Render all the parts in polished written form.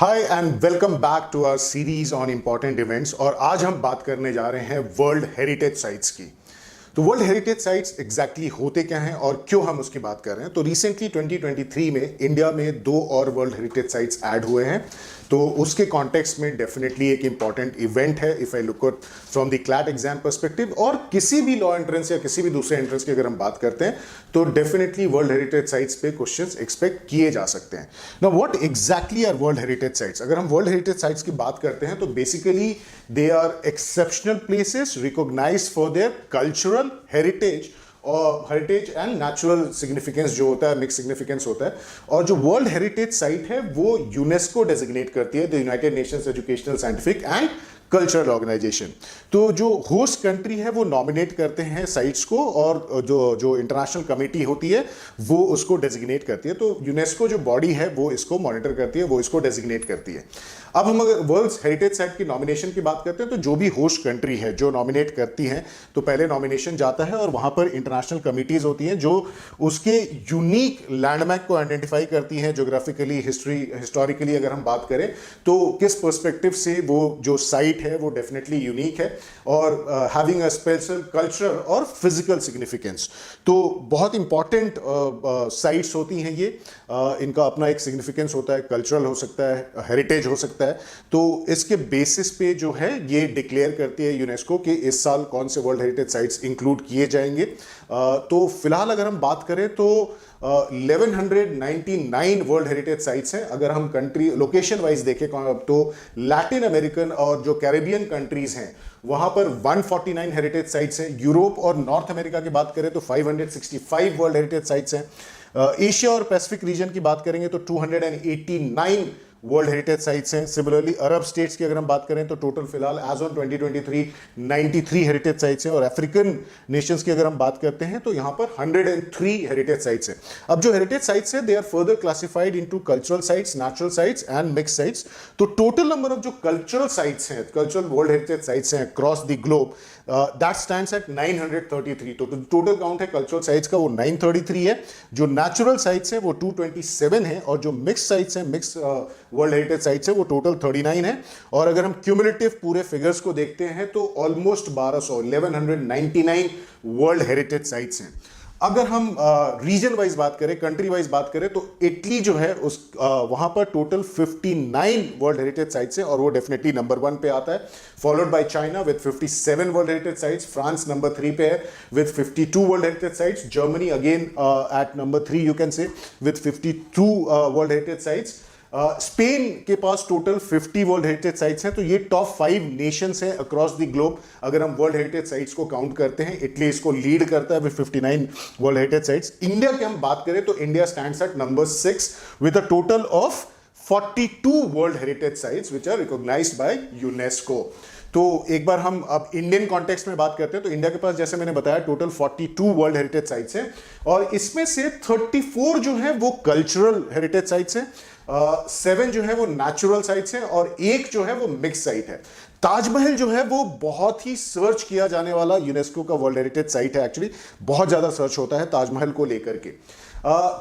Hi and welcome back to our series on important events. और आज हम बात करने जा रहे हैं वर्ल्ड हेरिटेज साइट्स की। तो वर्ल्ड हेरिटेज साइट्स एग्जैक्टली होते क्या हैं और क्यों हम उसकी बात कर रहे हैं। तो रिसेंटली 2023 में इंडिया में 2 और वर्ल्ड हेरिटेज साइट्स ऐड हुए हैं। तो उसके कॉन्टेक्स्ट में डेफिनेटली एक इंपॉर्टेंट इवेंट है if I look at from the CLAT exam perspective, और किसी भी लॉ एंट्रेंस या किसी भी दूसरे एंट्रेंस की अगर हम बात करते हैं तो डेफिनेटली वर्ल्ड हेरिटेज साइट्स पे क्वेश्चंस एक्सपेक्ट किए जा सकते हैं। Now what exactly are world heritage sites? अगर हम वर्ल्ड हेरिटेज साइट्स की बात करते हैं तो basically they are exceptional places recognised for their cultural heritage और हेरिटेज एंड नेचुरल सिग्निफिकेंस जो होता है, मिक्स सिग्निफिकेंस होता है। और जो वर्ल्ड हेरिटेज साइट है वो यूनेस्को डेजिग्नेट करती है, the United Nations Educational Scientific and Cultural Organisation. तो जो होस्ट कंट्री है वो नॉमिनेट करते हैं साइट्स को, और जो इंटरनेशनल कमेटी होती है वो उसको डेजिग्नेट करती है। तो यूनेस्को जो बॉडी है वो इसको मॉनिटर करती है, वो इसको डेजिग्नेट करती है। अब हम अगर वर्ल्ड हेरिटेज साइट की नॉमिनेशन की बात करते हैं तो जो भी होस्ट कंट्री है जो नॉमिनेट करती है तो पहले नॉमिनेशन जाता है और वहां पर इंटरनेशनल कमिटीज होती हैं जो उसके यूनिक लैंडमार्क को आइडेंटिफाई करती हैं। ज्योग्राफिकली, हिस्टोरिकली अगर हम बात करें तो किस पर्सपेक्टिव से वो जो साइट है वो डेफिनेटली यूनिक है और हैविंग अ स्पेशल कल्चरल और फिजिकल सिग्निफिकेंस। तो बहुत इंपॉर्टेंट साइट्स होती हैं ये। इनका अपना एक सिग्निफिकेंस होता है, कल्चरल हो सकता है, हेरिटेज हो सकता है। तो इसके बेसिस पे जो है ये डिक्लेयर करती है यूनेस्को कि इस साल कौन से वर्ल्ड हेरिटेज साइट्स इंक्लूड किए जाएंगे। तो फिलहाल अगर हम बात करें तो 1199 वर्ल्ड हेरिटेज साइट्स हैं। अगर हम कंट्री लोकेशन वाइज देखें तो लैटिन अमेरिकन और जो कैरेबियन कंट्रीज हैं वहां पर 149 हेरिटेज साइट्स हैं। यूरोप और नॉर्थ अमेरिका की बात करें तो 565 वर्ल्ड हेरिटेज साइट्स हैं। एशिया और पैसिफिक रीजन की बात करेंगे तो 289 वर्ल्ड हेरिटेज साइट्स हैं। सिमिलरली अरब स्टेट्स की अगर हम बात करें तो टोटल फिलहाल एज ऑन 2023 93 हेरिटेज साइट्स हैं। और अफ्रीकन नेशंस की अगर हम बात करते हैं तो यहां पर 103 हेरिटेज साइट्स हैं। अब जो हेरिटेज साइट्स हैं they are further classified into cultural sites, natural sites and mix sites. तो टोटल नंबर ऑफ जो कल्चरल साइट्स हैं, कल्चरल वर्ल्ड हेरिटेज साइट्स हैं across the globe, that stands at 933। तो total count है cultural sites का वो 933 है। जो नेचुरल साइट्स हैं वो 227 है और जो मिक्स साइट्स हैं, मिक्स वर्ल्ड हेरिटेज साइट्स है वो टोटल 39 है। और अगर हम क्यूमुलेटिव पूरे फिगर्स को देखते हैं तो ऑलमोस्ट 1199 वर्ल्ड हेरिटेज साइट्स हैं। अगर हम रीजन वाइज बात करें, कंट्री वाइज बात करें तो इटली जो है उस वहां पर टोटल 59 वर्ल्ड हेरिटेज साइट्स हैं और वो डेफिनेटली नंबर 1 पे आता है, followed by China with 57 world heritage sites. France number 3 पे है with 52 world heritage sites. Germany again at number 3 you can say with 52 world heritage sites. Spain के पास टोटल 50 वर्ल्ड हेरिटेज साइट्स हैं। तो ये टॉप 5 नेशंस हैं across the globe अगर हम वर्ल्ड हेरिटेज साइट्स को काउंट करते हैं। इटली इसको लीड करता है with 59 world heritage sites. India की हम बात करें तो India stands at number 6 with a total of 42 world heritage sites which are recognised by UNESCO. तो एक बार हम अब इंडियन कॉन्टेक्स्ट में बात करते हैं तो इंडिया के पास जैसे मैंने बताया टोटल 42 वर्ल्ड हेरिटेज साइट्स हैं और इसमें से 34 जो है वो कल्चरल हेरिटेज साइट्स हैं, 7 जो है वो नेचुरल साइट्स हैं और 1 जो है वो मिक्स साइट है। ताजमहल जो है वो बहुत ही सर्च किया जाने वाला यूनेस्को का वर्ल्ड हेरिटेज साइट है। एक्चुअली बहुत ज्यादा सर्च होता है ताजमहल को लेकर के।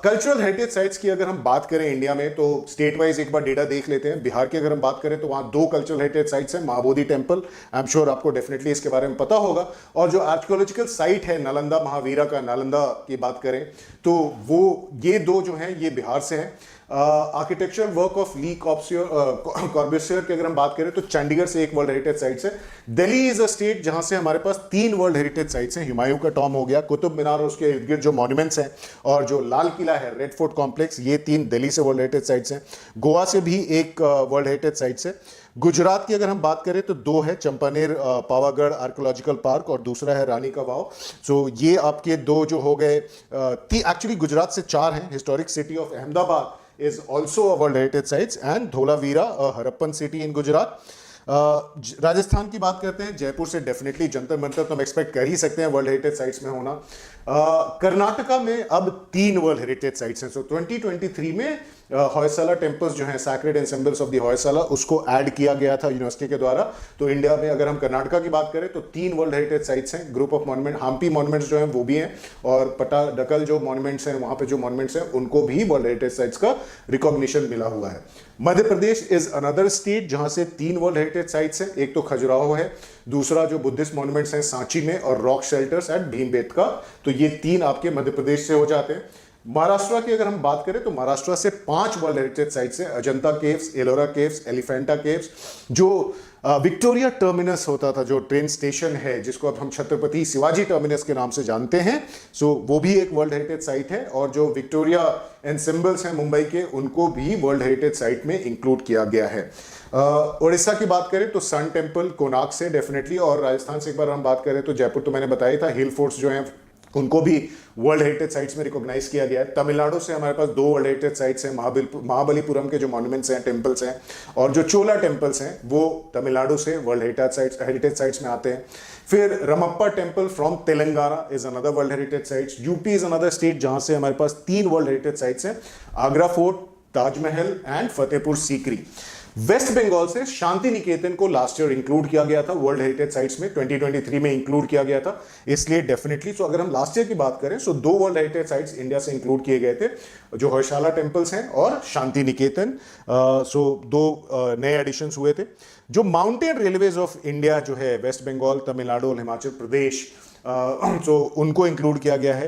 कल्चरल हेरिटेज साइट्स की अगर हम बात करें इंडिया में तो स्टेट वाइज एक बार डेटा देख लेते हैं। बिहार की अगर हम बात करें तो वहां 2 कल्चरल हेरिटेज साइट्स हैं। Mahabodhi temple, I am sure आपको डेफिनेटली इसके बारे में पता होगा। और जो आर्कियोलॉजिकल साइट है नालंदा महावीरा का, नालंदा की बात करें तो वो ये 2 जो हैं ये बिहार से हैं। आर्किटेक्चरल वर्क ऑफ ली कॉर्बेसियर की अगर हम बात करें तो चंडीगढ़ से 1 वर्ल्ड हेरिटेज साइट्स है। दिल्ली इज अ स्टेट जहां से हमारे पास 3 वर्ल्ड हेरिटेज साइट्स हैं। हुमायूं का टॉम हो गया, कुतुब मीनार और उसके इर्द गिर्द जो मॉन्यूमेंट्स हैं और जो लाल किला है, रेड फोर्ट कॉम्प्लेक्स, ये 3 दिल्ली से वर्ल्ड हेरिटेज साइट्स हैं। गोवा से भी 1 वर्ल्ड हेरिटेज साइट्स है। गुजरात की अगर हम बात करें तो 2 है, चंपानेर पावागढ़ आर्कियोलॉजिकल पार्क और दूसरा है रानी का वाव। सो ये आपके 2 जो हो गए। एक्चुअली गुजरात से 4 हैं। Historic city of Ahmedabad is also a world heritage sites and Dholavira, a Harappan city in Gujarat. Rajasthan की बात करते हैं, जयपुर से डेफिनेटली जंतर मंतर तो हम एक्सपेक्ट कर ही सकते हैं वर्ल्ड हेरिटेज साइट्स में होना। कर्नाटका में अब 3 वर्ल्ड हेरिटेज साइट्स हैं। सो 2023 में होयसला टेम्पल्स जो हैं, sacred and symbols of the Hoysala, उसको ऐड किया गया था यूनेस्को के द्वारा। तो इंडिया में अगर हम कर्नाटका की बात करें तो 3 वर्ल्ड हेरिटेज साइट्स हैं, group of monument, Hampi monuments जो हैं वो भी हैं, और पटाडकल जो मॉन्यूमेंट्स हैं, वहां पे जो मॉन्यूमेंट्स हैं उनको भी वर्ल्ड हेरिटेज साइट्स का रिकॉग्निशन मिला हुआ है। Madhya Pradesh is another state जहां से 3 वर्ल्ड हेरिटेज साइट्स हैं। एक तो खजुराहो है, दूसरा जो बुद्धिस्ट मॉन्यूमेंट्स हैं सांची में, और रॉक शेल्टर्स एट भीमबेटका। तो ये 3 आपके मध्य प्रदेश से हो जाते हैं। महाराष्ट्र की अगर हम बात करें तो महाराष्ट्र से 5 वर्ल्ड हेरिटेज साइट्स हैं, Ajanta caves, Ellora caves, Elephanta caves, जो विक्टोरिया टर्मिनस होता था, जो ट्रेन स्टेशन है जिसको अब हम छत्रपति शिवाजी टर्मिनस के नाम से जानते हैं, सो वो भी एक वर्ल्ड हेरिटेज साइट है। और जो विक्टोरिया एंड सिंबल्स हैं मुंबई के, उनको भी वर्ल्ड हेरिटेज साइट में इंक्लूड किया गया है। उड़ीसा की बात करें तो सन टेम्पल कोणार्क से डेफिनेटली, और राजस्थान से एक बार हम बात करें तो जयपुर तो मैंने बताया था, हिल फोर्ट्स जो हैं उनको भी वर्ल्ड हेरिटेज साइट्स में रिकॉग्नाइज किया गया है। तमिलनाडु से हमारे पास 2 वर्ल्ड हेरिटेज साइट्स हैं, महाबलीपुरम के जो मॉन्यूमेंट्स हैं, टेम्पल्स हैं, और जो चोला टेम्पल्स हैं वो तमिलनाडु से वर्ल्ड हेरिटेज साइट्स में आते हैं। फिर Ramappa temple from Telangana is another world heritage sites. UP is another state जहां से हमारे पास 3 वर्ल्ड हेरिटेज साइट्स हैं, आगरा फोर्ट, ताजमहल एंड फतेहपुर सीकरी। वेस्ट बंगाल से शांति निकेतन को लास्ट ईयर इंक्लूड किया गया था वर्ल्ड हेरिटेज साइट्स में, 2023 में इंक्लूड किया गया था, इसलिए डेफिनेटली। सो अगर हम लास्ट ईयर की बात करें सो 2 वर्ल्ड हेरिटेज साइट्स इंडिया से इंक्लूड किए गए थे, जो होयशाला टेम्पल्स हैं और शांति निकेतन। सो 2 नए एडिशंस हुए थे। जो माउंटेन रेलवेज ऑफ इंडिया जो है, वेस्ट बंगाल, तमिलनाडु और हिमाचल प्रदेश, तो उनको इंक्लूड किया गया है।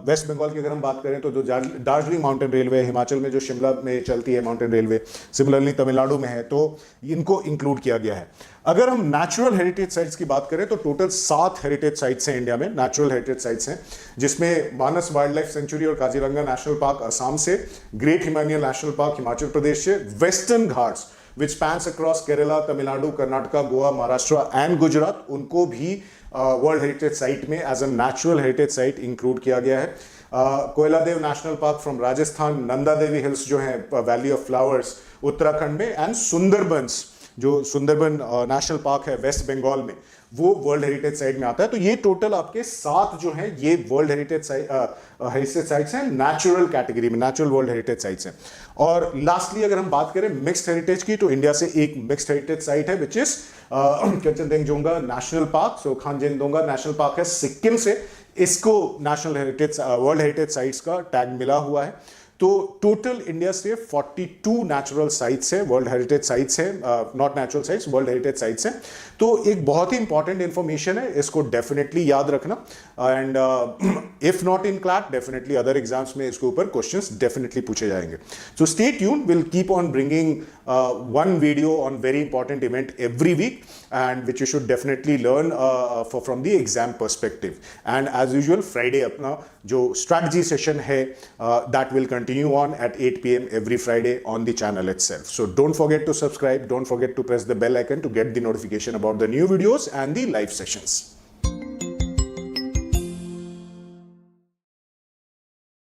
वेस्ट बंगाल की अगर हम बात करें तो जो दार्जिलिंग माउंटेन रेलवे, हिमाचल में जो शिमला में चलती है माउंटेन रेलवे, सिमिलरली तमिलनाडु में है, तो इनको इंक्लूड किया गया है। अगर हम नेचुरल हेरिटेज साइट्स की बात करें तो टोटल 7 हेरिटेज साइट्स हैं इंडिया में, नेचुरल हेरिटेज साइट्स हैं, जिसमें मानस वाइल्ड लाइफ सेंचुरी और काजीरंगा नेशनल पार्क असम से, great Himalayan national park Himachal Pradesh से, western Ghats which spans across Kerala, Tamil Nadu, Karnataka, Goa, Maharashtra and Gujarat, उनको भी वर्ल्ड हेरिटेज साइट में as a natural heritage site include किया गया है। Keoladeo national park from Rajasthan, Nanda Devi hills जो है वैली ऑफ फ्लावर्स उत्तराखंड में, एंड सुंदरबंस जो सुंदरबन नेशनल पार्क है वेस्ट बंगाल में, वो वर्ल्ड हेरिटेज साइट में आता है। तो ये टोटल आपके 7 जो हैं ये वर्ल्ड हेरिटेज साइट्स हैं, नेचुरल कैटेगरी में, नेचुरल वर्ल्ड हेरिटेज साइट्स हैं। और लास्टली अगर हम बात करें मिक्स्ड हेरिटेज की, तो इंडिया से एक मिक्स्ड हेरिटेज साइट है which is Kanchenjunga national park. So Khangchendzonga national park है सिक्किम से, इसको national heritage world heritage sites का टैग मिला हुआ है। तो टोटल इंडिया से 42 नेचुरल साइट्स है, वर्ल्ड हेरिटेज साइट्स है, not natural sites, world heritage sites हैं। तो एक बहुत ही इंपॉर्टेंट इंफॉर्मेशन है, इसको डेफिनेटली याद रखना। And if not in CLAT, definitely other exams में इसके ऊपर क्वेश्चंस डेफिनेटली पूछे जाएंगे। So stay tune, will keep on bringing one video on very important event every week, and which you should definitely learn from the exam perspective. And as usual, Friday अपना जो strategy session है that will continue on at 8 PM every Friday on the channel itself. So don't forget to subscribe, don't forget to press the bell icon to get the notification about the new videos and the live sessions.